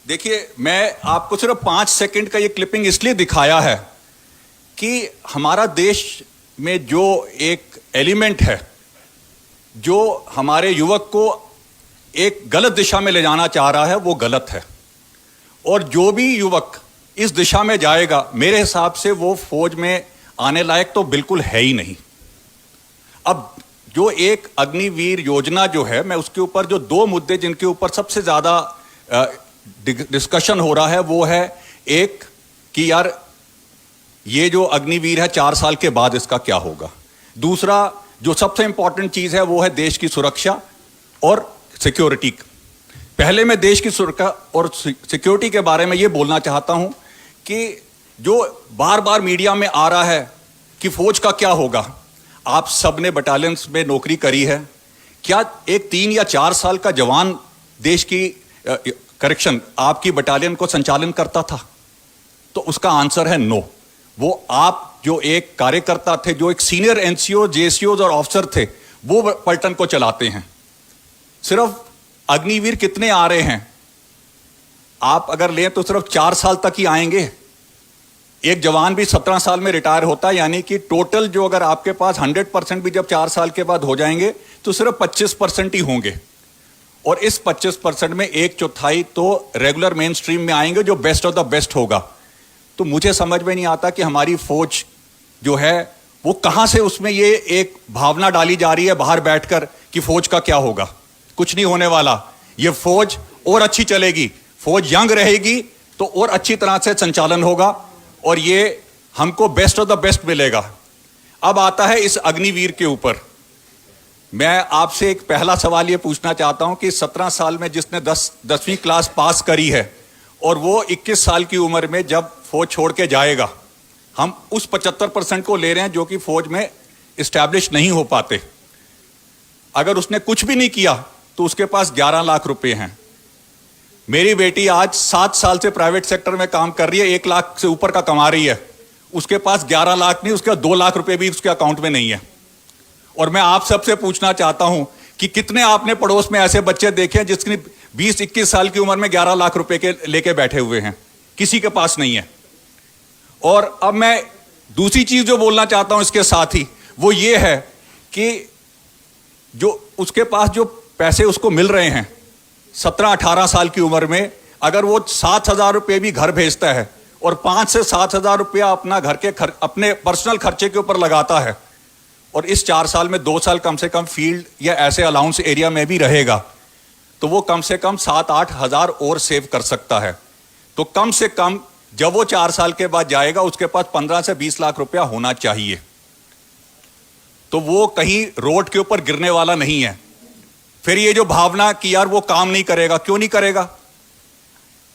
देखिए, मैं आपको सिर्फ 5 सेकंड का ये क्लिपिंग इसलिए दिखाया है कि हमारा देश में जो एक एलिमेंट है जो हमारे युवक को एक गलत दिशा में ले जाना चाह रहा है, वो गलत है। और जो भी युवक इस दिशा में जाएगा, मेरे हिसाब से वो फौज में आने लायक तो बिल्कुल है ही नहीं। अब जो एक अग्निवीर योजना जो है, मैं उसके ऊपर जो 2 मुद्दे जिनके ऊपर सबसे ज्यादा डिस्कशन हो रहा है, वो है एक कि यार ये जो अग्निवीर है 4 साल के बाद इसका क्या होगा। दूसरा जो सबसे इंपॉर्टेंट चीज है वो है देश की सुरक्षा और सिक्योरिटी। पहले मैं देश की सुरक्षा और सिक्योरिटी के बारे में ये बोलना चाहता हूं कि जो बार बार मीडिया में आ रहा है कि फौज का क्या होगा। आप सब ने बटालियंस में नौकरी करी है, क्या एक 3 या 4 साल का जवान देश की करेक्शन आपकी बटालियन को संचालन करता था? तो उसका आंसर है नो। वो आप जो एक कार्यकर्ता थे, जो एक सीनियर एनसीओ, जेसीओ और ऑफिसर थे, वो पलटन को चलाते हैं। सिर्फ अग्निवीर कितने आ रहे हैं आप अगर लें तो सिर्फ 4 साल तक ही आएंगे। एक जवान भी 17 साल में रिटायर होता है, यानी कि टोटल जो अगर आपके पास 100% भी जब 4 साल के बाद हो जाएंगे तो सिर्फ 25% ही होंगे। और इस 25% में 1/4 तो रेगुलर मेन स्ट्रीम में आएंगे, जो बेस्ट ऑफ द बेस्ट होगा। तो मुझे समझ में नहीं आता कि हमारी फौज जो है वो कहां से उसमें ये एक भावना डाली जा रही है बाहर बैठकर कि फौज का क्या होगा। कुछ नहीं होने वाला। ये फौज और अच्छी चलेगी, फौज यंग रहेगी तो और अच्छी तरह से संचालन होगा और ये हमको बेस्ट ऑफ द बेस्ट मिलेगा। अब आता है इस अग्निवीर के ऊपर। मैं आपसे एक पहला सवाल ये पूछना चाहता हूं कि 17 साल में जिसने 10वीं क्लास पास करी है और वो 21 साल की उम्र में जब फौज छोड़ के जाएगा, हम उस 75% को ले रहे हैं जो कि फौज में इस्टेब्लिश नहीं हो पाते। अगर उसने कुछ भी नहीं किया तो उसके पास 11 लाख रुपए हैं। मेरी बेटी आज 7 साल से प्राइवेट सेक्टर में काम कर रही है, 1 लाख से ऊपर का कमा रही है। उसके पास 11 लाख नहीं, उसके 2 लाख रुपए भी उसके अकाउंट में नहीं है। और मैं आप सबसे पूछना चाहता हूं कि कितने आपने पड़ोस में ऐसे बच्चे देखे हैं जिसकी 20-21 साल की उम्र में 11 लाख रुपए के लेके बैठे हुए हैं? किसी के पास नहीं है। और अब मैं दूसरी चीज जो बोलना चाहता हूं इसके साथ ही, वो ये है कि जो उसके पास जो पैसे उसको मिल रहे हैं 17-18 साल की उम्र में, अगर वो 7,000 रुपये भी घर भेजता है और 5 से 7,000 रुपया अपना घर के अपने पर्सनल खर्चे के ऊपर लगाता है और इस 4 साल में 2 साल कम से कम फील्ड या ऐसे अलाउंस एरिया में भी रहेगा, तो वो कम से कम 7-8 हजार और सेव कर सकता है। तो कम से कम जब वो 4 साल के बाद जाएगा उसके पास 15 से 20 लाख रुपया होना चाहिए। तो वो कहीं रोड के ऊपर गिरने वाला नहीं है। फिर ये जो भावना कि यार वो काम नहीं करेगा, क्यों नहीं करेगा?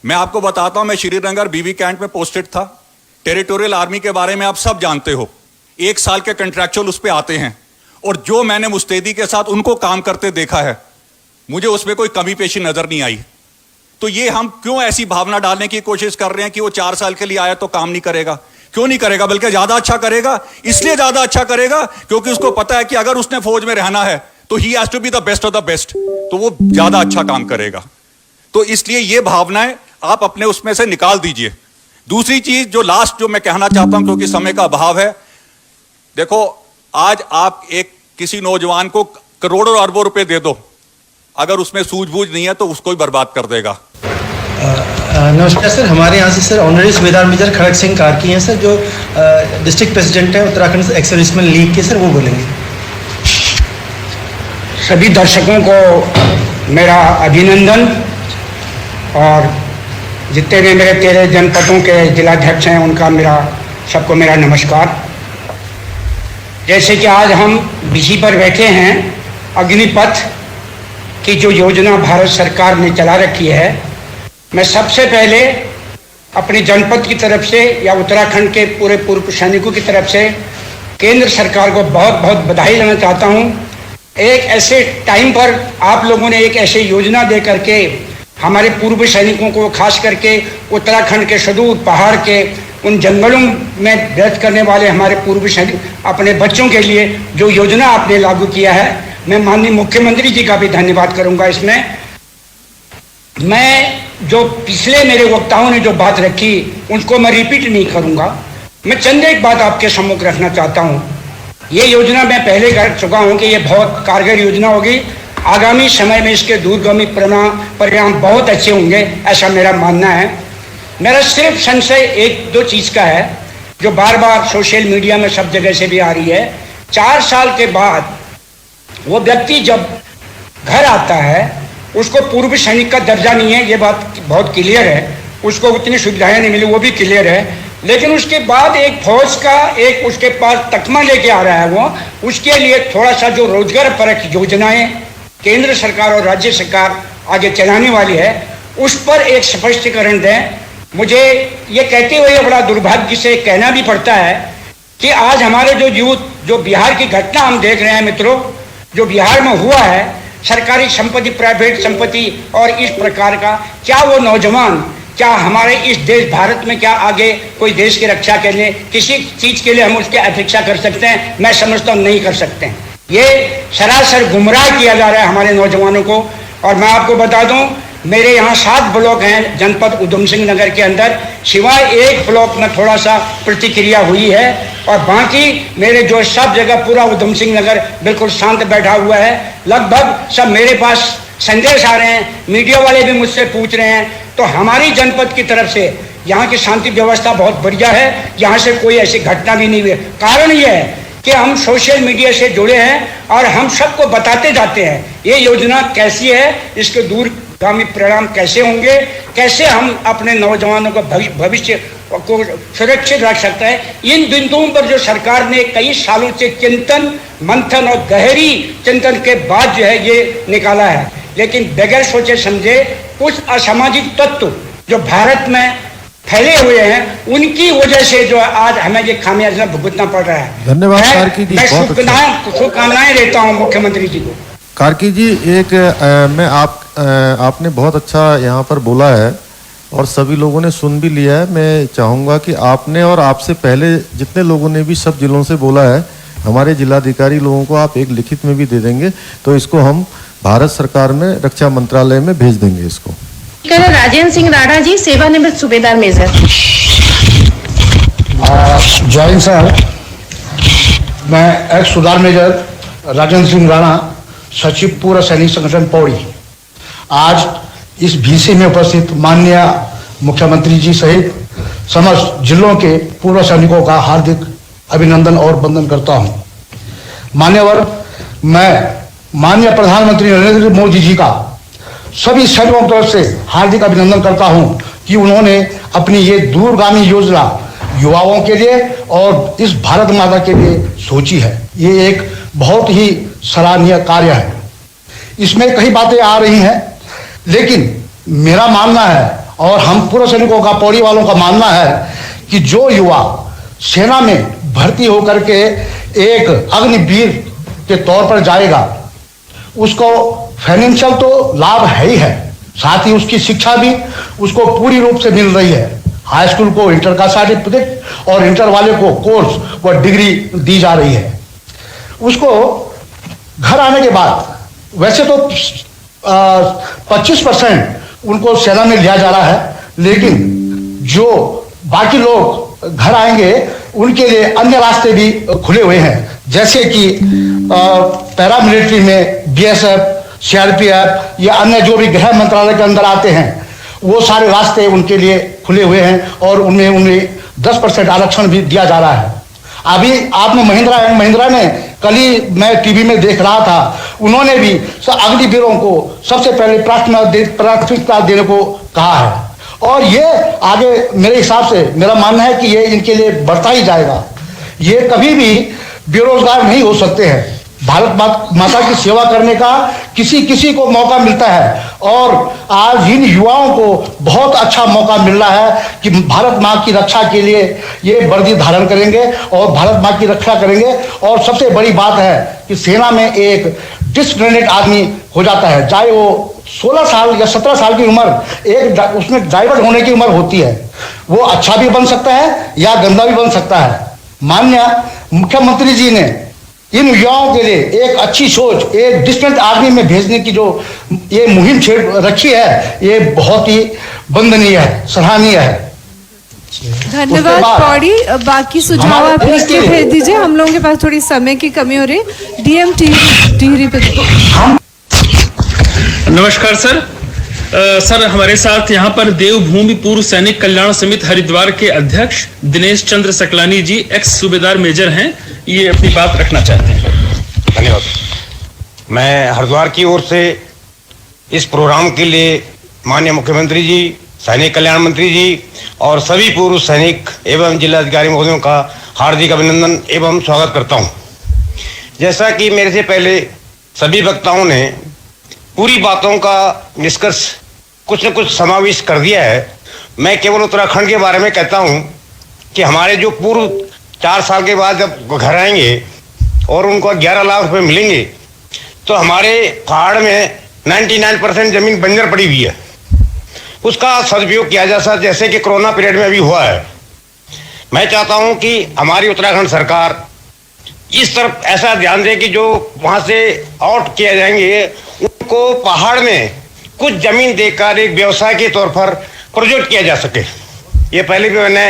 मैं आपको बताता हूं, मैं श्रीनगर बीबी कैंट में पोस्टेड था। टेरिटोरियल आर्मी के बारे में आप सब जानते हो। 1 साल के कंट्रैक्चुअल उस पर आते हैं और जो मैंने मुस्तैदी के साथ उनको काम करते देखा है, मुझे उसमें कोई कमी पेशी नजर नहीं आई। तो ये हम क्यों ऐसी भावना डालने की कोशिश कर रहे हैं कि वो 4 साल के लिए आया तो काम नहीं करेगा? क्यों नहीं करेगा, बल्कि ज्यादा अच्छा करेगा। इसलिए ज्यादा अच्छा करेगा क्योंकि उसको पता है कि अगर उसने फौज में रहना है तो he has to be the best of the best, तो वो ज्यादा अच्छा काम करेगा। तो इसलिए ये भावनाएं आप अपने उसमें से निकाल दीजिए। दूसरी चीज जो लास्ट जो मैं कहना चाहता हूं क्योंकि समय का अभाव है, देखो आज आप एक किसी नौजवान को करोड़ों अरबों रुपए दे दो, अगर उसमें सूझबूझ नहीं है तो उसको ही बर्बाद कर देगा। नमस्कार सर, हमारे यहाँ से सर ऑनरेरी सूबेदार मेजर खड़ग सिंह कार्की हैं सर, जो डिस्ट्रिक्ट प्रेसिडेंट है उत्तराखंड एक्स-सर्विसमैन लीग के, सर वो बोलेंगे। सभी दर्शकों को मेरा अभिनंदन और जितने भी मेरे 13 जनपदों के जिलाध्यक्ष हैं उनका सबको मेरा नमस्कार। जैसे कि आज हम विषय पर बैठे हैं, अग्निपथ की जो योजना भारत सरकार ने चला रखी है, मैं सबसे पहले अपने जनपद की तरफ से या उत्तराखंड के पूरे पूर्व सैनिकों की तरफ से केंद्र सरकार को बहुत बहुत बधाई देना चाहता हूं। एक ऐसे टाइम पर आप लोगों ने एक ऐसी योजना दे करके हमारे पूर्व सैनिकों को, खास करके उत्तराखंड के सुदूर पहाड़ के उन जंगलों में व्यस्त करने वाले हमारे पूर्व सैनिक, अपने बच्चों के लिए जो योजना आपने लागू किया है, मैं माननीय मुख्यमंत्री जी का भी धन्यवाद करूंगा इसमें। मैं जो पिछले मेरे वक्ताओं ने जो बात रखी उनको मैं रिपीट नहीं करूंगा। मैं चंद एक बात आपके सम्मुख रखना चाहता हूं। ये योजना मैं पहले कह चुका हूं कि ये बहुत कारगर योजना होगी। आगामी समय में इसके दूरगामी परिणाम बहुत अच्छे होंगे, ऐसा मेरा मानना है। मेरा सिर्फ संशय एक दो चीज का है जो बार बार सोशल मीडिया में सब जगह से भी आ रही है। 4 साल के बाद वो व्यक्ति जब घर आता है उसको पूर्व सैनिक का दर्जा नहीं है, ये बात बहुत क्लियर है। उसको उतनी सुविधाएं नहीं मिली, वो भी क्लियर है। लेकिन उसके बाद एक फौज का एक उसके पास तकमा लेके आ रहा है वो, उसके लिए थोड़ा सा जो रोजगार परक योजनाएं केंद्र सरकार और राज्य सरकार आगे चलाने वाली है उस पर एक स्पष्टीकरण दें। मुझे ये कहते हुए बड़ा दुर्भाग्य से कहना भी पड़ता है कि आज हमारे जो यूथ, जो बिहार की घटना हम देख रहे हैं मित्रों, जो बिहार में हुआ है, सरकारी संपत्ति, प्राइवेट संपत्ति और इस प्रकार का, क्या वो नौजवान, क्या हमारे इस देश भारत में क्या आगे कोई देश की रक्षा के लिए किसी चीज के लिए हम उसकी अपेक्षा कर सकते हैं? मैं समझता हूँ नहीं कर सकते हैं। ये सरासर गुमराह किया जा रहा है हमारे नौजवानों को। और मैं आपको बता दूं, मेरे यहाँ 7 ब्लॉक हैं जनपद उधम सिंह नगर के अंदर, सिवाय एक ब्लॉक में थोड़ा सा प्रतिक्रिया हुई है और बाकी मेरे जो सब जगह पूरा उधम सिंह नगर बिल्कुल शांत बैठा हुआ है। लगभग सब मेरे पास संदेश आ रहे हैं, मीडिया वाले भी मुझसे पूछ रहे हैं। तो हमारी जनपद की तरफ से यहाँ की शांति व्यवस्था बहुत बढ़िया है, यहाँ से कोई ऐसी घटना भी नहीं हुई। कारण यह है कि हम सोशल मीडिया से जुड़े हैं और हम सबको बताते जाते हैं ये योजना कैसी है, इसके दूरगामी परिणाम कैसे होंगे, कैसे हम अपने नौजवानों का भविष्य को सुरक्षित रख सकते हैं। इन बिंदुओं पर जो सरकार ने कई सालों से चिंतन मंथन और गहरी चिंतन के बाद जो है ये निकाला है, लेकिन बगैर सोचे समझे कुछ असामाजिक तत्व जो भारत में फैले हुए हैं उनकी वजह से जो आज हमें ये खामियाजा भुगतना पड़ रहा है। धन्यवाद कार्की जी, मैं बहुत अच्छा। शुभकामनाएं देता हूँ मुख्यमंत्री जी को। कार्की जी, एक मैं आपने बहुत अच्छा यहाँ पर बोला है और सभी लोगों ने सुन भी लिया है। मैं चाहूँगा कि आपने और आपसे पहले जितने लोगों ने भी सब जिलों से बोला है, हमारे जिलाधिकारी लोगों को आप एक लिखित में भी दे देंगे तो इसको हम भारत सरकार में रक्षा मंत्रालय में भेज देंगे इसको। राजेंद्र सिंह राणा जी, सेवानिवृत्त सूबेदार मेजर। जय हिंद सर, मैं एक्स सुधार मेजर राजेंद्र सिंह राणा, सचिव पूर्व सैनिक संगठन पौड़ी, आज इस भीसी में उपस्थित माननीय मुख्यमंत्री जी सहित समस्त जिलों के पूर्व सैनिकों का हार्दिक अभिनंदन और वंदन करता हूं। मान्यवर, मैं माननीय प्रधानमंत्री नरेंद्र मोदी जी का सभी सैनिकों की तरफ से हार्दिक अभिनंदन करता हूं कि उन्होंने अपनी ये दूरगामी योजना युवाओं के लिए और इस भारत माता के लिए सोची है। ये एक बहुत ही सराहनीय कार्य है। इसमें कई बातें आ रही हैं, लेकिन मेरा मानना है और हम पूर्व सैनिकों का, पौड़ी वालों का मानना है कि जो युवा सेना में भर्ती होकर के एक अग्निवीर के तौर पर जाएगा उसको फाइनेंशियल तो लाभ है ही है, साथ ही उसकी शिक्षा भी उसको पूरी रूप से मिल रही है। हाई स्कूल को इंटर का सर्टिफिकेट और इंटर वाले को कोर्स व डिग्री दी जा रही है। उसको घर आने के बाद वैसे तो 25% उनको सेना में लिया जा रहा है, लेकिन जो बाकी लोग घर आएंगे उनके लिए अन्य रास्ते भी खुले हुए हैं, जैसे कि पैरामिलिट्री में बीएसएफ, सीआरपीएफ या अन्य जो भी गृह मंत्रालय के अंदर आते हैं वो सारे रास्ते उनके लिए खुले हुए हैं और उनमें उन्हें 10% आरक्षण भी दिया जा रहा है। अभी आपने महिंद्रा ने कल ही मैं टीवी में देख रहा था, उन्होंने भी अग्निवीरों को सबसे पहले प्राथमिकता देने को कहा है और ये आगे मेरे हिसाब से मेरा मानना है कि ये इनके लिए बढ़ता ही जाएगा। ये कभी भी बेरोजगार नहीं हो सकते हैं। भारत माता की सेवा करने का किसी को मौका मिलता है और आज इन युवाओं को बहुत अच्छा मौका मिल रहा है कि भारत माँ की रक्षा के लिए ये वर्दी धारण करेंगे और भारत माँ की रक्षा करेंगे। और सबसे बड़ी बात है कि सेना में एक डिस्क्रिमिनेट आदमी हो जाता है, चाहे वो 16 साल या 17 साल की उम्र, एक उसमें डाइवर्ट होने की उम्र होती है। वो अच्छा भी बन सकता है या गंदा भी बन सकता है। माननीय मुख्यमंत्री जी ने इन युवाओं के लिए एक अच्छी सोच, एक डिस्टेंस आर्मी में भेजने की जो ये मुहिम छेड़ रखी है, ये बहुत ही वंदनीय है, सराहनीय है। धन्यवाद पौड़ी। बाकी सुझाव आप लिख के भेज दीजिए, हम लोगों के पास थोड़ी समय की कमी हो रही। डीएम टिहरी पे। नमस्कार सर। सर हमारे साथ यहाँ पर देवभूमि पूर्व सैनिक कल्याण समिति हरिद्वार के अध्यक्ष दिनेश चंद्र सकलानी जी, एक्स सूबेदार मेजर हैं, ये अपनी बात रखना चाहते हैं। धन्यवाद। मैं हरिद्वार की ओर से इस प्रोग्राम के लिए माननीय मुख्यमंत्री जी, सैनिक कल्याण मंत्री जी और सभी पूर्व सैनिक एवं जिलाधिकारी महोदयों का हार्दिक अभिनंदन एवं स्वागत करता हूं। जैसा कि मेरे से पहले सभी वक्ताओं ने पूरी बातों का निष्कर्ष कुछ न कुछ समावेश कर दिया है, मैं केवल उत्तराखंड के बारे में कहता हूं कि हमारे जो पूर्व 4 साल के बाद जब घर आएंगे और उनको 11 लाख रुपए मिलेंगे, तो हमारे पहाड़ में 99% जमीन बंजर पड़ी हुई है, उसका सदुपयोग किया जा सकता, जैसे कि कोरोना पीरियड में अभी हुआ है। मैं चाहता हूं कि हमारी उत्तराखंड सरकार इस तरफ ऐसा ध्यान दे कि जो वहां से आउट किया जाएंगे उनको पहाड़ में कुछ जमीन देकर एक व्यवसाय के तौर पर प्रोजेक्ट किया जा सके। ये पहले भी मैंने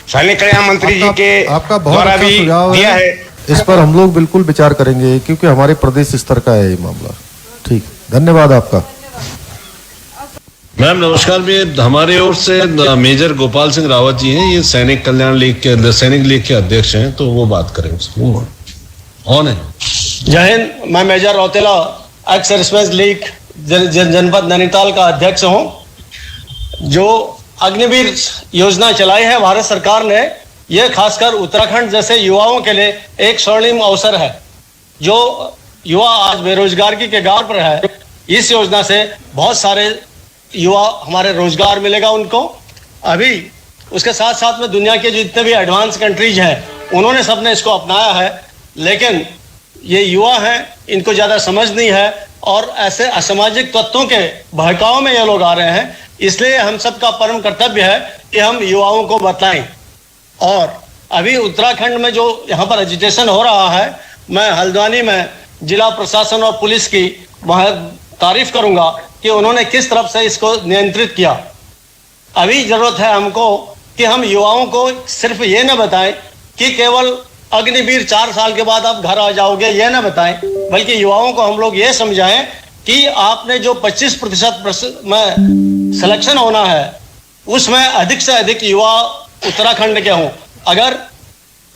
सैनिक कल्याण मंत्री जी के द्वारा भी दिया है। इस पर हम लोग बिल्कुल विचार करेंगे, क्योंकि हमारे प्रदेश स्तर का है ये मामला। ठीक, धन्यवाद आपका। मैम नमस्कार। मैं हमारे ओर से मेजर गोपाल सिंह रावत जी हैं, ये सैनिक कल्याण लीग के सैनिक लीग के अध्यक्ष हैं, तो वो बात करें। कौन है? जय हिंद। मैं major Rautela, ex serviceman league जनपद नैनीताल का अध्यक्ष हूं। जो अग्निवीर योजना चलाई है भारत सरकार ने, यह खासकर उत्तराखंड जैसे युवाओं के लिए एक स्वर्णिम अवसर है। जो युवा आज बेरोजगारी के गार पर है, इस योजना से बहुत सारे युवा हमारे रोजगार मिलेगा उनको। अभी उसके साथ साथ में दुनिया के जितने भी एडवांस कंट्रीज हैं, उन्होंने सबने इसको अपनाया है, लेकिन ये युवा हैं, इनको ज्यादा समझ नहीं है और ऐसे असामाजिक तत्वों के बहकाव में ये लोग आ रहे हैं। इसलिए हम सबका परम कर्तव्य है कि हम युवाओं को बताएं। और अभी उत्तराखंड में जो यहाँ पर एजिटेशन हो रहा है, मैं हल्द्वानी में जिला प्रशासन और पुलिस की वहाँ तारीफ करूंगा कि उन्होंने किस तरफ से इसको नियंत्रित किया। अभी जरूरत है हमको कि हम युवाओं को सिर्फ ये न बताएं कि केवल अग्निवीर 4 साल के बाद आप घर आ जाओगे, ये ना बताएं, बल्कि युवाओं को हम लोग ये समझाएं कि आपने जो 25% में सिलेक्शन होना है, उसमें अधिक से अधिक युवा उत्तराखंड के हों। अगर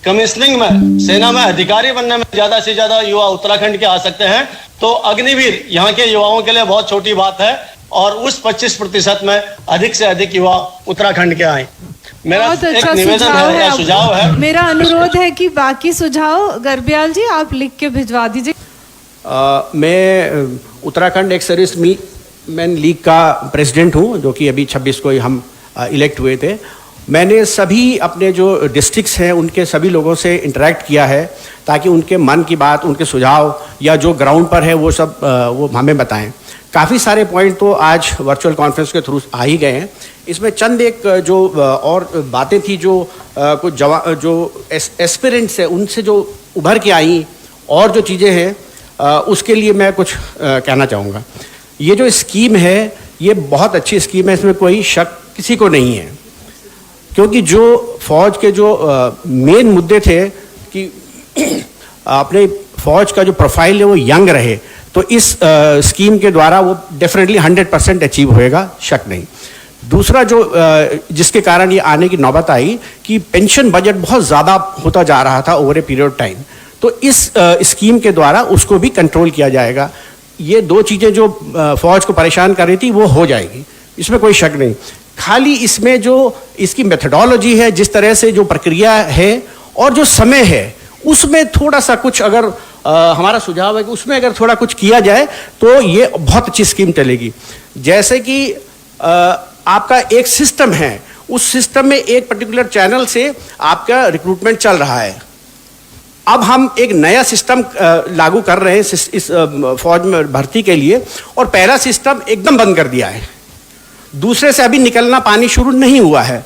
कमिश्निंग में, सेना में अधिकारी बनने में ज्यादा से ज्यादा युवा उत्तराखंड के आ सकते हैं, तो अग्निवीर यहाँ के युवाओं के लिए बहुत छोटी बात है और उस 25% में अधिक से अधिक युवा उत्तराखंड के आए। मेरा एक निवेदन है, सुझाव है। मेरा अनुरोध है कि बाकी सुझाव गर्ब्याल जी आप लिख के भिजवा दीजिए। मैं उत्तराखंड एक्स सर्विसमैन लीग का प्रेसिडेंट हूँ, जो कि अभी 26 को हम इलेक्ट हुए थे। मैंने सभी अपने जो डिस्ट्रिक्ट्स हैं उनके सभी लोगों से इंटरेक्ट किया है, ताकि उनके मन की बात, उनके सुझाव या जो ग्राउंड पर है वो सब वो हमें बताएं। काफ़ी सारे पॉइंट तो आज वर्चुअल कॉन्फ्रेंस के थ्रू आ ही गए हैं। इसमें चंद एक जो और बातें थी जो कुछ जो एस्पिरेंट्स हैं उनसे जो उभर के आई और जो चीज़ें हैं उसके लिए मैं कुछ कहना चाहूँगा। ये जो स्कीम है ये बहुत अच्छी स्कीम है, इसमें कोई शक किसी को नहीं है, क्योंकि जो फौज के जो मेन मुद्दे थे कि अपने फौज का जो प्रोफाइल है वो यंग रहे, तो इस स्कीम के द्वारा वो डेफिनेटली 100% अचीव होएगा, शक नहीं। दूसरा जो जिसके कारण ये आने की नौबत आई कि पेंशन बजट बहुत ज़्यादा होता जा रहा था over a period of time, तो इस स्कीम के द्वारा उसको भी कंट्रोल किया जाएगा। ये दो चीज़ें जो फौज को परेशान कर रही थी वो हो जाएगी, इसमें कोई शक नहीं। खाली इसमें जो इसकी मेथडोलॉजी है, जिस तरह से जो प्रक्रिया है और जो समय है, उसमें थोड़ा सा कुछ अगर हमारा सुझाव है कि उसमें अगर थोड़ा कुछ किया जाए तो ये बहुत अच्छी स्कीम चलेगी। जैसे कि आपका एक सिस्टम है, उस सिस्टम में एक पर्टिकुलर चैनल से आपका रिक्रूटमेंट चल रहा है। अब हम एक नया सिस्टम लागू कर रहे हैं इस फौज में भर्ती के लिए, और पहला सिस्टम एकदम बंद कर दिया है, दूसरे से अभी निकलना पानी शुरू नहीं हुआ है,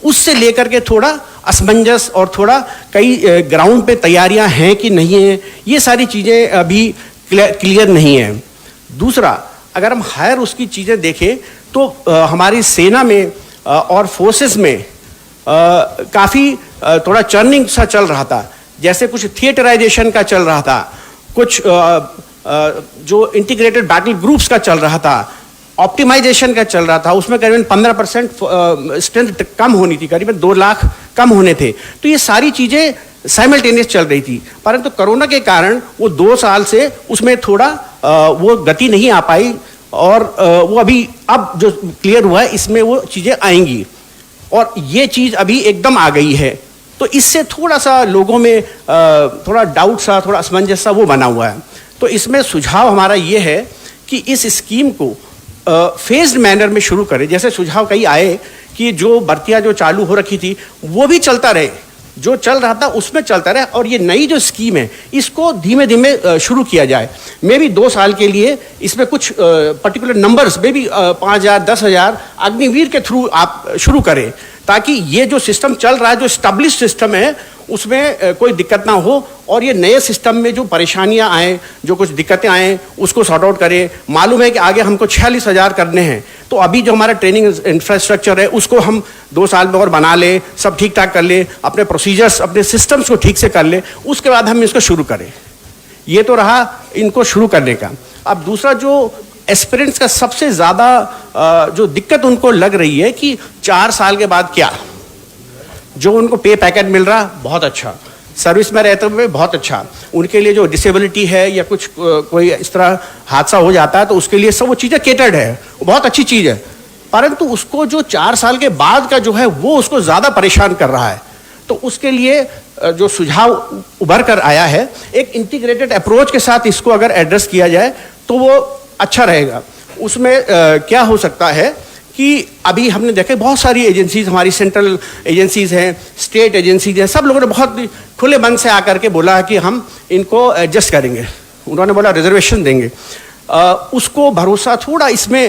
उससे लेकर के थोड़ा असमंजस और थोड़ा कई ग्राउंड पे तैयारियां हैं कि नहीं है, ये सारी चीज़ें अभी क्लियर नहीं है। दूसरा, अगर हम हायर उसकी चीज़ें देखें तो हमारी सेना में और फोर्सेस में काफ़ी थोड़ा चर्निंग सा चल रहा था, जैसे कुछ थिएटराइजेशन का चल रहा था, कुछ जो इंटीग्रेटेड बैटल ग्रुप्स का चल रहा था, ऑप्टिमाइजेशन का चल रहा था, उसमें करीबन 15% स्ट्रेंथ कम होनी थी, करीबन 2 लाख कम होने थे। तो ये सारी चीज़ें साइमल्टेनियस चल रही थी, परंतु कोरोना के कारण वो 2 साल से उसमें थोड़ा वो गति नहीं आ पाई, और वो अभी अब जो क्लियर हुआ है इसमें वो चीज़ें आएंगी, और ये चीज़ अभी एकदम आ गई है। तो इससे थोड़ा सा लोगों में थोड़ा डाउट सा, थोड़ा असमंजस सा वो बना हुआ है। तो इसमें सुझाव हमारा ये है कि इस स्कीम को फेज्ड मैनर में शुरू करें। जैसे सुझाव कई आए कि जो भर्तियां जो चालू हो रखी थी वो भी चलता रहे, जो चल रहा था उसमें चलता रहे, और ये नई जो स्कीम है इसको धीमे धीमे शुरू किया जाए। मे भी 2 साल के लिए इसमें कुछ पर्टिकुलर नंबर्स में भी 5,000 10,000 अग्निवीर के थ्रू आप शुरू करें, ताकि ये जो सिस्टम चल रहा है, जो स्टैब्लिश सिस्टम है, उसमें कोई दिक्कत ना हो, और ये नए सिस्टम में जो परेशानियां आए, जो कुछ दिक्कतें आए, उसको सॉर्ट आउट करें। मालूम है कि आगे हमको 46,000 करने हैं, तो अभी जो हमारा ट्रेनिंग इंफ्रास्ट्रक्चर है उसको हम 2 साल में और बना ले, सब ठीक ठाक कर ले, अपने प्रोसीजर्स, अपने सिस्टम्स को ठीक से कर ले, उसके बाद हम इसको शुरू करें। ये तो रहा इनको शुरू करने का। अब दूसरा, जो एस्पिरेंट्स का सबसे ज़्यादा जो दिक्कत उनको लग रही है कि 4 साल के बाद क्या, जो उनको पे पैकेट मिल रहा बहुत अच्छा, सर्विस में रहते हुए बहुत अच्छा, उनके लिए जो डिसेबिलिटी है या कुछ कोई इस तरह हादसा हो जाता है तो उसके लिए सब वो चीज़ें केटर्ड है, बहुत अच्छी चीज़ है, परंतु उसको जो 4 साल के बाद का जो है वो उसको ज़्यादा परेशान कर रहा है। तो उसके लिए जो सुझाव उभर कर आया है, एक इंटीग्रेटेड अप्रोच के साथ इसको अगर एड्रेस किया जाए तो वो अच्छा रहेगा। उसमें क्या हो सकता है कि अभी हमने देखे बहुत सारी एजेंसीज, हमारी सेंट्रल एजेंसीज हैं, स्टेट एजेंसीज हैं, सब लोगों ने बहुत खुले मन से आकर के बोला कि हम इनको एडजस्ट करेंगे। उन्होंने बोला रिजर्वेशन देंगे। उसको भरोसा थोड़ा इसमें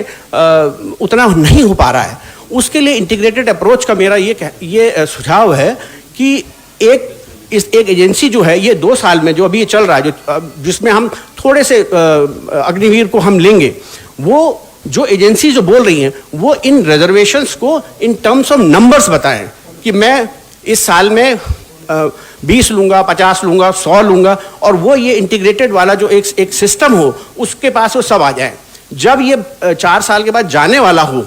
उतना नहीं हो पा रहा है। उसके लिए इंटीग्रेटेड अप्रोच का मेरा ये सुझाव है कि एक एजेंसी जो है ये 2 साल में जो अभी ये चल रहा है, जिसमें हम थोड़े से अग्निवीर को हम लेंगे, वो जो एजेंसी जो बोल रही हैं वो इन रिजर्वेशंस को इन टर्म्स ऑफ नंबर्स बताएं कि मैं इस साल में 20 लूँगा, 50 लूँगा, 100 लूँगा, और वो ये इंटीग्रेटेड वाला जो एक सिस्टम हो उसके पास वो सब आ जाए। जब ये 4 साल के बाद जाने वाला हो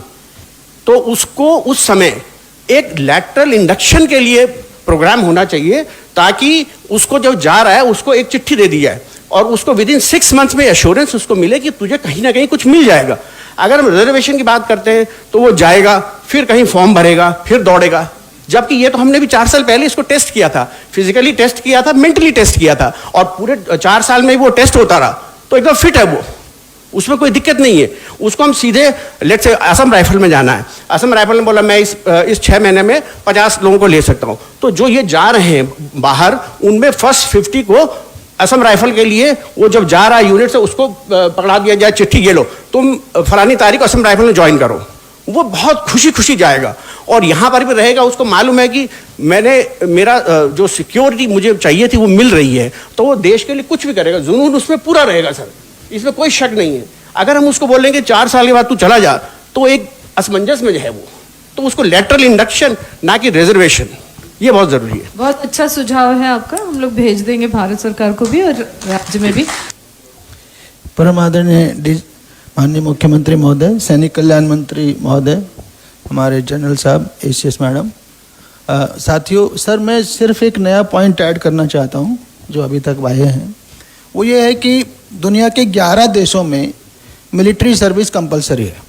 तो उसको उस समय एक लैटरल इंडक्शन के लिए प्रोग्राम होना चाहिए, ताकि उसको जब जा रहा है उसको एक चिट्ठी दे दी जाए और उसको विदिन 6 मंथ्स में एश्योरेंस उसको मिले कि तुझे कहीं ना कहीं कुछ मिल जाएगा। अगर हम रिजर्वेशन की बात करते हैं तो वो जाएगा, फिर कहीं फॉर्म भरेगा, फिर दौड़ेगा, जबकि ये तो हमने भी 4 साल पहले इसको टेस्ट किया था, फिजिकली टेस्ट किया था, मेंटली टेस्ट किया था, और पूरे 4 साल में वो टेस्ट होता रहा, तो एकदम फिट है वो, उसमें कोई दिक्कत नहीं है। उसको हम सीधे लेट्स से असम राइफल में जाना है, असम राइफल ने बोला मैं इस 6 महीने में 50 लोगों को ले सकता हूँ, तो जो ये जा रहे हैं बाहर उनमें फर्स्ट 50 को असम राइफल के लिए वो जब जा रहा है यूनिट से उसको पकड़ा दिया जाए, चिट्ठी ये लो तुम फलानी तारीख असम राइफल में ज्वाइन करो, वो बहुत खुशी खुशी जाएगा और यहाँ पर भी रहेगा। उसको मालूम है कि मेरा जो सिक्योरिटी मुझे चाहिए थी वो मिल रही है, तो वो देश के लिए कुछ भी करेगा, जुनून उसमें पूरा रहेगा सर, इसमें कोई शक नहीं है। अगर हम उसको बोलेंगे 4 साल के बाद तू चला जा, तो एक असमंजस में जो है वो, तो उसको लेटरल इंडक्शन ना कि रिजर्वेशन, ये बहुत जरूरी है। बहुत अच्छा सुझाव है आपका, हम लोग भेज देंगे भारत सरकार को भी और राज्य में भी। परम आदरणीय माननीय मुख्यमंत्री महोदय, सैनिक कल्याण मंत्री महोदय, हमारे जनरल साहब, एसीएस मैडम, साथियों, सर मैं सिर्फ एक नया पॉइंट ऐड करना चाहता हूँ जो अभी तक आए हैं। वो ये है कि दुनिया के 11 देशों में मिलिट्री सर्विस कंपलसरी है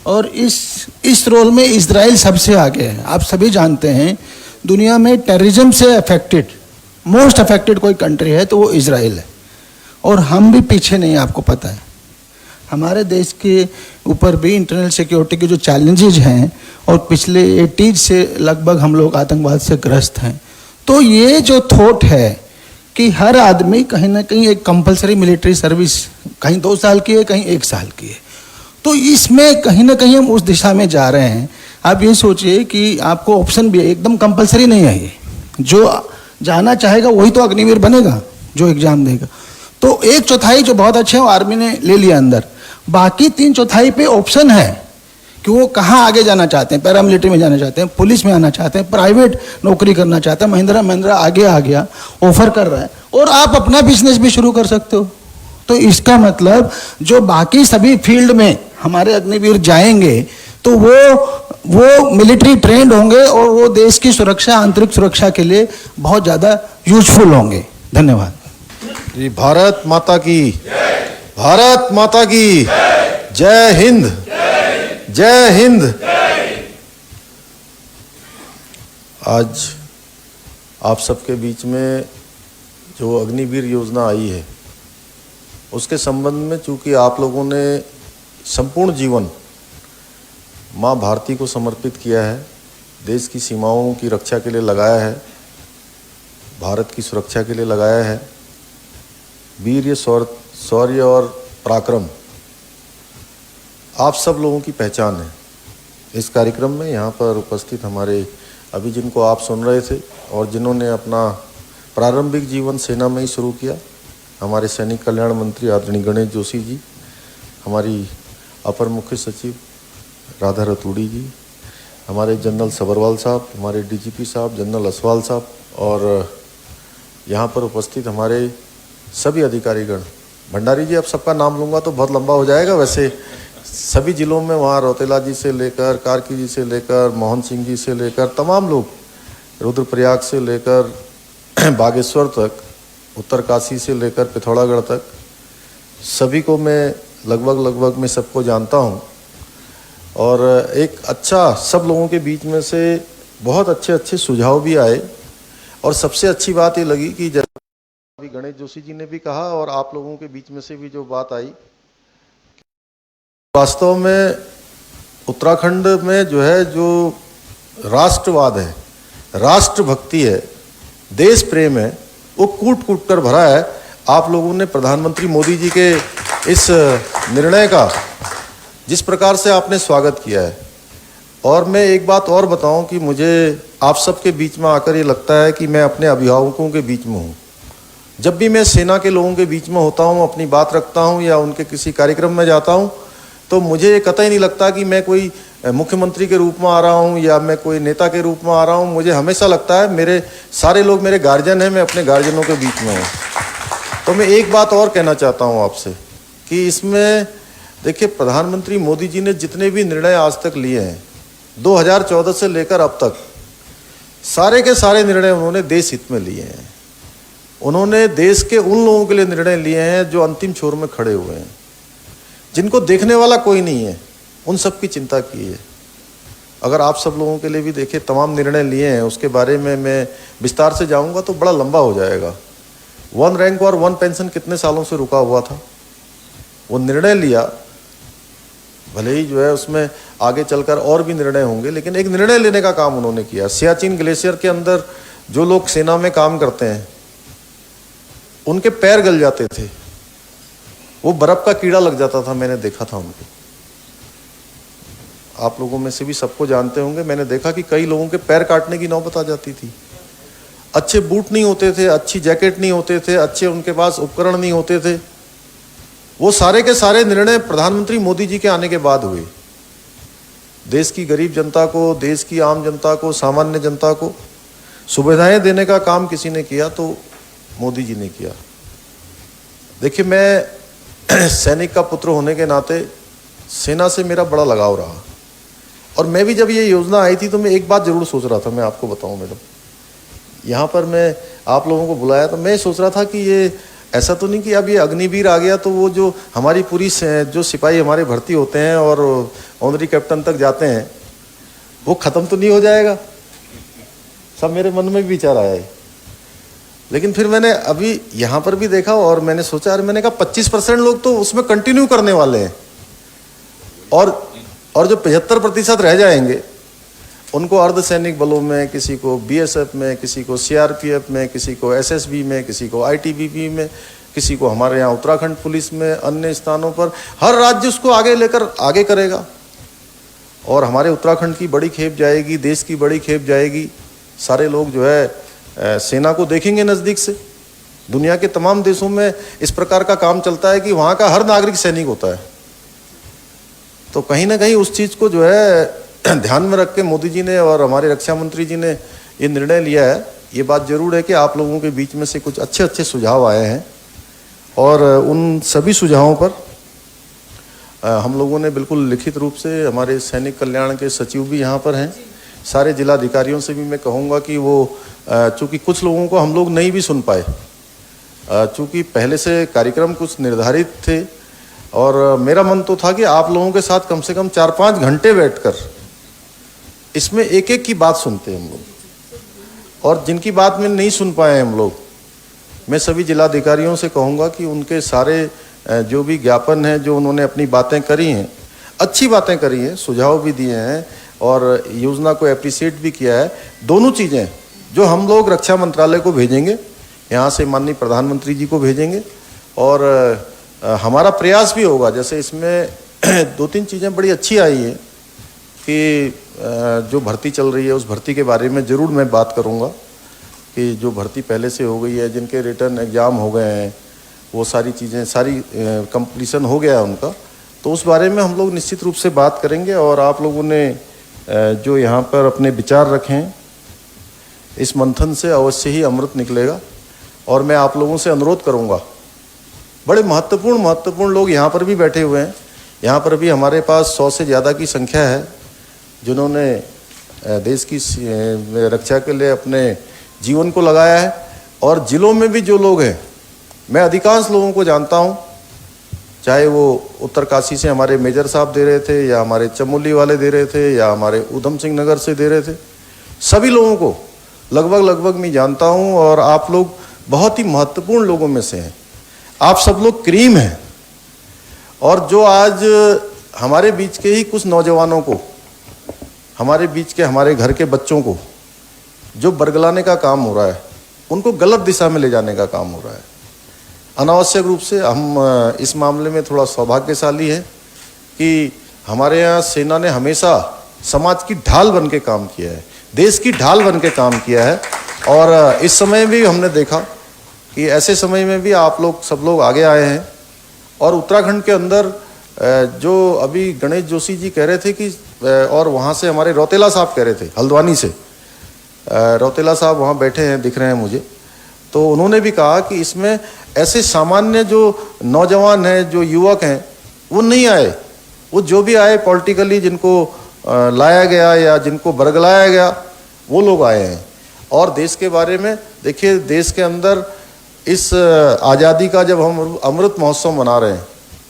और इस रोल में इजराइल सबसे आगे है। आप सभी जानते हैं दुनिया में टेररिज्म से अफेक्टेड मोस्ट अफेक्टेड कोई कंट्री है तो वो इजराइल है, और हम भी पीछे नहीं, आपको पता है। हमारे देश के ऊपर भी इंटरनल सिक्योरिटी के जो चैलेंजेज हैं और पिछले 80 से लगभग हम लोग आतंकवाद से ग्रस्त हैं, तो ये जो थॉट है कि हर आदमी कहीं ना कहीं एक कंपलसरी मिलिट्री सर्विस कहीं 2 साल की है, कहीं 1 साल की है, तो इसमें कहीं ना कहीं हम उस दिशा में जा रहे हैं। आप ये सोचिए कि आपको ऑप्शन भी है, एकदम कंपलसरी नहीं है ये, जो जाना चाहेगा वही तो अग्निवीर बनेगा जो एग्जाम देगा। तो 1/4 जो बहुत अच्छे हैं वो आर्मी ने ले लिया अंदर, बाकी 3/4 पे ऑप्शन है कि वो कहाँ आगे जाना चाहते हैं, पैरामिलिट्री में जाना चाहते हैं, पुलिस में आना चाहते हैं, प्राइवेट नौकरी करना चाहते हैं। महिंद्रा आगे आ गया, ऑफर कर रहा है, और आप अपना बिजनेस भी शुरू कर सकते हो। तो इसका मतलब जो बाकी सभी फील्ड में हमारे अग्निवीर जाएंगे तो वो मिलिट्री ट्रेंड होंगे और वो देश की सुरक्षा, आंतरिक सुरक्षा के लिए बहुत ज़्यादा यूजफुल होंगे। धन्यवाद जी। भारत माता की, भारत माता की जय हिंद, जय हिंद। आज आप सबके बीच में जो अग्निवीर योजना आई है उसके संबंध में, चूंकि आप लोगों ने संपूर्ण जीवन माँ भारती को समर्पित किया है, देश की सीमाओं की रक्षा के लिए लगाया है, भारत की सुरक्षा के लिए लगाया है, वीर्य, शौर्य और पराक्रम आप सब लोगों की पहचान है। इस कार्यक्रम में यहाँ पर उपस्थित हमारे अभी जिनको आप सुन रहे थे और जिन्होंने अपना प्रारंभिक जीवन सेना में ही शुरू किया, हमारे सैनिक कल्याण मंत्री आदरणीय गणेश जोशी जी, हमारी अपर मुख्य सचिव राधा रतूड़ी जी, हमारे जनरल सबरवाल साहब, हमारे डीजीपी साहब जनरल असवाल साहब, और यहाँ पर उपस्थित हमारे सभी अधिकारीगण। भंडारी जी, अब सबका नाम लूँगा तो बहुत लंबा हो जाएगा। वैसे सभी जिलों में वहाँ रौतेला जी से लेकर, कार्की जी से लेकर, मोहन सिंह जी से लेकर तमाम लोग, रुद्रप्रयाग से लेकर बागेश्वर तक, उत्तरकाशी से लेकर पिथौरागढ़ तक, सभी को मैं लगभग मैं सबको जानता हूँ। और एक अच्छा, सब लोगों के बीच में से बहुत अच्छे सुझाव भी आए, और सबसे अच्छी बात ये लगी कि जैसे अभी गणेश जोशी जी ने भी कहा और आप लोगों के बीच में से भी जो बात आई, वास्तव में उत्तराखंड में जो है, जो राष्ट्रवाद है, राष्ट्रभक्ति है, देश प्रेम है, वो कूट कूट कर भरा है। आप लोगों ने प्रधानमंत्री मोदी जी के इस निर्णय का जिस प्रकार से आपने स्वागत किया है, और मैं एक बात और बताऊं कि मुझे आप सबके बीच में आकर ये लगता है कि मैं अपने अभिभावकों के बीच में हूँ। जब भी मैं सेना के लोगों के बीच में होता हूँ, अपनी बात रखता हूँ या उनके किसी कार्यक्रम में जाता हूँ, तो मुझे ये कतई नहीं लगता कि मैं कोई मुख्यमंत्री के रूप में आ रहा हूँ या मैं कोई नेता के रूप में आ रहा हूँ। मुझे हमेशा लगता है मेरे सारे लोग मेरे गार्जियन हैं, मैं अपने गार्जियनों के बीच में हूँ। तो मैं एक बात और कहना चाहता हूँ आपसे कि इसमें देखिए, प्रधानमंत्री मोदी जी ने जितने भी निर्णय आज तक लिए हैं, 2014 से लेकर अब तक, सारे के सारे निर्णय उन्होंने देश हित में लिए हैं। उन्होंने देश के उन लोगों के लिए निर्णय लिए हैं जो अंतिम छोर में खड़े हुए हैं, जिनको देखने वाला कोई नहीं है, उन सब की चिंता की है। अगर आप सब लोगों के लिए भी देखिए, तमाम निर्णय लिए हैं, उसके बारे में मैं विस्तार से जाऊंगा तो बड़ा लंबा हो जाएगा। 1 रैंक और 1 पेंशन कितने सालों से रुका हुआ था, वो निर्णय लिया, भले ही जो है उसमें आगे चलकर और भी निर्णय होंगे, लेकिन एक निर्णय लेने का काम उन्होंने किया। सियाचिन ग्लेशियर के अंदर जो लोग सेना में काम करते हैं, उनके पैर गल जाते थे, वो बर्फ का कीड़ा लग जाता था, मैंने देखा था उनको। आप लोगों में से भी सबको जानते होंगे, मैंने देखा कि कई लोगों के पैर काटने की नौबत आ जाती थी। अच्छे बूट नहीं होते थे, अच्छी जैकेट नहीं होते थे, अच्छे उनके पास उपकरण नहीं होते थे। वो सारे के सारे निर्णय प्रधानमंत्री मोदी जी के आने के बाद हुए। देश की गरीब जनता को, देश की आम जनता को, सामान्य जनता को सुविधाएं देने का काम किसी ने किया तो मोदी जी ने किया। देखिए, मैं सैनिक का पुत्र होने के नाते सेना से मेरा बड़ा लगाव रहा, और मैं भी जब ये योजना आई थी तो मैं एक बात जरूर सोच रहा था, मैं आपको बताऊं मैडम, यहाँ पर मैं आप लोगों को बुलाया तो मैं सोच रहा था कि ये ऐसा तो नहीं कि अब ये अग्निवीर आ गया तो वो जो हमारी पूरी जो सिपाही हमारे भर्ती होते हैं और ऑनरी कैप्टन तक जाते हैं, वो ख़त्म तो नहीं हो जाएगा। सब मेरे मन में भी विचार आया है, लेकिन फिर मैंने अभी यहाँ पर भी देखा और मैंने सोचा, यार मैंने कहा 25% लोग तो उसमें कंटिन्यू करने वाले हैं, और जो 75% रह जाएंगे उनको अर्धसैनिक बलों में, किसी को बीएसएफ में, किसी को सीआरपीएफ में, किसी को एसएसबी में, किसी को आईटीबीपी में, किसी को हमारे यहाँ उत्तराखंड पुलिस में, अन्य स्थानों पर, हर राज्य उसको आगे लेकर आगे करेगा। और हमारे उत्तराखंड की बड़ी खेप जाएगी, देश की बड़ी खेप जाएगी। सारे लोग जो है सेना को देखेंगे नज़दीक से। दुनिया के तमाम देशों में इस प्रकार का काम चलता है कि वहाँ का हर नागरिक सैनिक होता है। तो कहीं ना कहीं उस चीज़ को जो है ध्यान में रख के मोदी जी ने और हमारे रक्षा मंत्री जी ने ये निर्णय लिया है। ये बात जरूर है कि आप लोगों के बीच में से कुछ अच्छे अच्छे सुझाव आए हैं और उन सभी सुझावों पर हम लोगों ने बिल्कुल लिखित रूप से, हमारे सैनिक कल्याण के सचिव भी यहाँ पर हैं, सारे जिलाधिकारियों से भी मैं कहूँगा कि वो चूँकि कुछ लोगों को हम लोग नहीं भी सुन पाए, चूँकि पहले से कार्यक्रम कुछ निर्धारित थे और मेरा मन तो था कि आप लोगों के साथ कम से कम 4-5 घंटे बैठकर इसमें एक एक की बात सुनते हैं हम लोग। और जिनकी बात में नहीं सुन पाए हम लोग, मैं सभी जिलाधिकारियों से कहूँगा कि उनके सारे जो भी ज्ञापन हैं, जो उन्होंने अपनी बातें करी हैं, अच्छी बातें करी हैं, सुझाव भी दिए हैं और योजना को एप्रिशिएट भी किया है। दोनों चीज़ें जो हम लोग रक्षा मंत्रालय को भेजेंगे, यहाँ से माननीय प्रधानमंत्री जी को भेजेंगे और हमारा प्रयास भी होगा। जैसे इसमें 2-3 चीज़ें बड़ी अच्छी आई हैं कि जो भर्ती चल रही है उस भर्ती के बारे में ज़रूर मैं बात करूँगा कि जो भर्ती पहले से हो गई है, जिनके रिटर्न एग्ज़ाम हो गए हैं, वो सारी चीज़ें सारी कंप्लीसन हो गया है उनका, तो उस बारे में हम लोग निश्चित रूप से बात करेंगे। और आप लोगों ने जो यहाँ पर अपने विचार रखे हैं, इस मंथन से अवश्य ही अमृत निकलेगा। और मैं आप लोगों से अनुरोध करूँगा, बड़े महत्वपूर्ण लोग यहाँ पर भी बैठे हुए हैं। यहाँ पर भी हमारे पास 100 से ज़्यादा की संख्या है जिन्होंने देश की रक्षा के लिए अपने जीवन को लगाया है। और ज़िलों में भी जो लोग हैं, मैं अधिकांश लोगों को जानता हूँ, चाहे वो उत्तरकाशी से हमारे मेजर साहब दे रहे थे या हमारे चमोली वाले दे रहे थे या हमारे ऊधम सिंह नगर से दे रहे थे, सभी लोगों को लगभग मैं जानता हूँ। और आप लोग बहुत ही महत्वपूर्ण लोगों में से हैं। आप सब लोग क्रीम हैं। और जो आज हमारे बीच के ही कुछ नौजवानों को, हमारे बीच के हमारे घर के बच्चों को जो बरगलाने का काम हो रहा है, उनको गलत दिशा में ले जाने का काम हो रहा है अनावश्यक रूप से। हम इस मामले में थोड़ा सौभाग्यशाली है कि हमारे यहाँ सेना ने हमेशा समाज की ढाल बन के काम किया है, देश की ढाल बन के काम किया है। और इस समय भी हमने देखा कि ऐसे समय में भी आप लोग सब लोग आगे आए हैं। और उत्तराखंड के अंदर जो अभी गणेश जोशी जी कह रहे थे कि और वहाँ से हमारे रौतेला साहब कह रहे थे, हल्द्वानी से रौतेला साहब वहाँ बैठे हैं, दिख रहे हैं मुझे, तो उन्होंने भी कहा कि इसमें ऐसे सामान्य जो नौजवान हैं, जो युवक हैं, वो नहीं आए। वो जो भी आए पॉलिटिकली, जिनको लाया गया या जिनको बरगलाया गया, वो लोग आए हैं। और देश के बारे में देखिए, देश के अंदर इस आज़ादी का जब हम अमृत महोत्सव मना रहे हैं,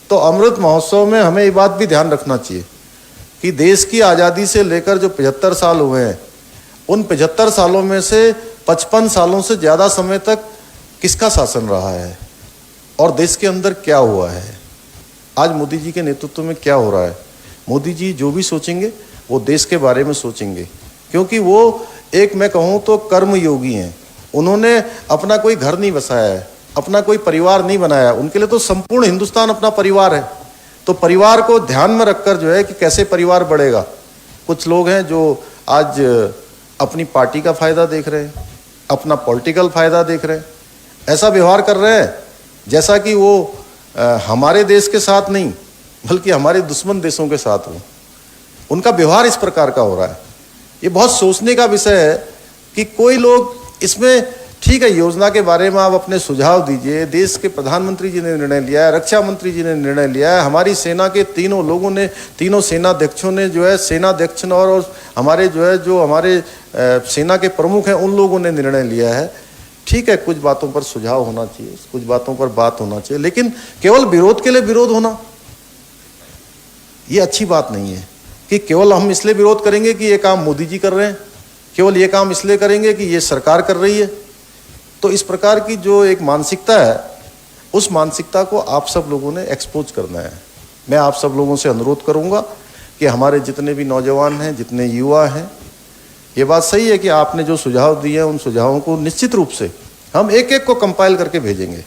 तो अमृत महोत्सव में हमें ये बात भी ध्यान रखना चाहिए कि देश की आज़ादी से लेकर जो 75 साल हुए हैं, उन 75 सालों में से 55 सालों से ज़्यादा समय तक किसका शासन रहा है और देश के अंदर क्या हुआ है, आज मोदी जी के नेतृत्व में क्या हो रहा है। मोदी जी जो भी सोचेंगे वो देश के बारे में सोचेंगे, क्योंकि वो एक, मैं कहूँ तो कर्म योगी हैं। उन्होंने अपना कोई घर नहीं बसाया है, अपना कोई परिवार नहीं बनाया। उनके लिए तो संपूर्ण हिंदुस्तान अपना परिवार है। तो परिवार को ध्यान में रखकर जो है कि कैसे परिवार बढ़ेगा। कुछ लोग हैं जो आज अपनी पार्टी का फ़ायदा देख रहे हैं, अपना पॉलिटिकल फ़ायदा देख रहे हैं, ऐसा व्यवहार कर रहे हैं जैसा कि वो हमारे देश के साथ नहीं बल्कि हमारे दुश्मन देशों के साथ हो। उनका व्यवहार इस प्रकार का हो रहा है। ये बहुत सोचने का विषय है कि कोई लोग इसमें, ठीक है, योजना के बारे में आप अपने सुझाव दीजिए। देश के प्रधानमंत्री जी ने निर्णय लिया है, रक्षा मंत्री जी ने निर्णय लिया है, हमारी सेना के तीनों लोगों ने, तीनों सेनाध्यक्षों ने जो है, सेनाध्यक्ष और हमारे जो है, जो हमारे सेना के प्रमुख हैं, उन लोगों ने निर्णय लिया है। ठीक है, कुछ बातों पर सुझाव होना चाहिए, कुछ बातों पर बात होना चाहिए, लेकिन केवल विरोध के लिए विरोध होना ये अच्छी बात नहीं है। कि केवल हम इसलिए विरोध करेंगे कि ये काम मोदी जी कर रहे हैं, केवल ये काम इसलिए करेंगे कि ये सरकार कर रही है। तो इस प्रकार की जो एक मानसिकता है, उस मानसिकता को आप सब लोगों ने एक्सपोज करना है। मैं आप सब लोगों से अनुरोध करूंगा कि हमारे जितने भी नौजवान हैं, जितने युवा हैं, ये बात सही है कि आपने जो सुझाव दिए हैं, उन सुझावों को निश्चित रूप से हम एक एक को कंपाइल करके भेजेंगे।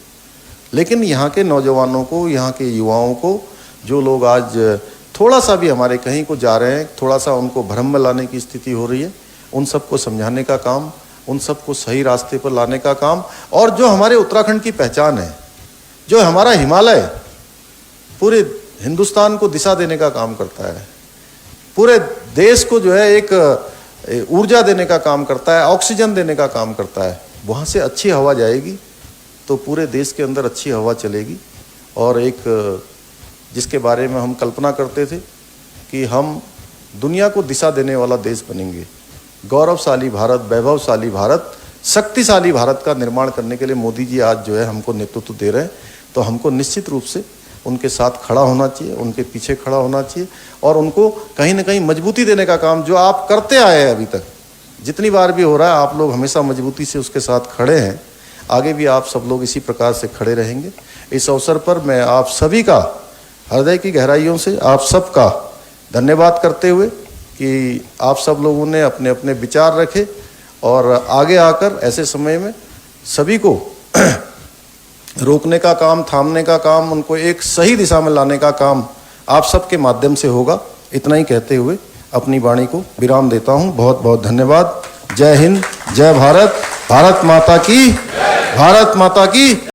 लेकिन यहाँ के नौजवानों को, यहाँ के युवाओं को, जो लोग आज थोड़ा सा भी हमारे कहीं को जा रहे हैं, थोड़ा सा उनको भ्रम में लाने की स्थिति हो रही है, उन सबको समझाने का काम, उन सबको सही रास्ते पर लाने का काम, और जो हमारे उत्तराखंड की पहचान है, जो हमारा हिमालय पूरे हिंदुस्तान को दिशा देने का काम करता है, पूरे देश को जो है एक ऊर्जा देने का काम करता है, ऑक्सीजन देने का काम करता है, वहाँ से अच्छी हवा जाएगी तो पूरे देश के अंदर अच्छी हवा चलेगी। और एक जिसके बारे में हम कल्पना करते थे कि हम दुनिया को दिशा देने वाला देश बनेंगे, गौरवशाली भारत, वैभवशाली भारत, शक्तिशाली भारत का निर्माण करने के लिए मोदी जी आज जो है हमको नेतृत्व दे रहे हैं। तो हमको निश्चित रूप से उनके साथ खड़ा होना चाहिए, उनके पीछे खड़ा होना चाहिए और उनको कहीं ना कहीं मजबूती देने का काम जो आप करते आए हैं अभी तक, जितनी बार भी हो रहा है, आप लोग हमेशा मजबूती से उसके साथ खड़े हैं, आगे भी आप सब लोग इसी प्रकार से खड़े रहेंगे। इस अवसर पर मैं आप सभी का हृदय की गहराइयों से आप सबका धन्यवाद करते हुए कि आप सब लोगों ने अपने अपने विचार रखे और आगे आकर ऐसे समय में सभी को रोकने का काम, थामने का काम, उनको एक सही दिशा में लाने का काम आप सबके माध्यम से होगा। इतना ही कहते हुए अपनी वाणी को विराम देता हूं। बहुत बहुत धन्यवाद। जय हिंद, जय भारत, भारत माता की, भारत माता की।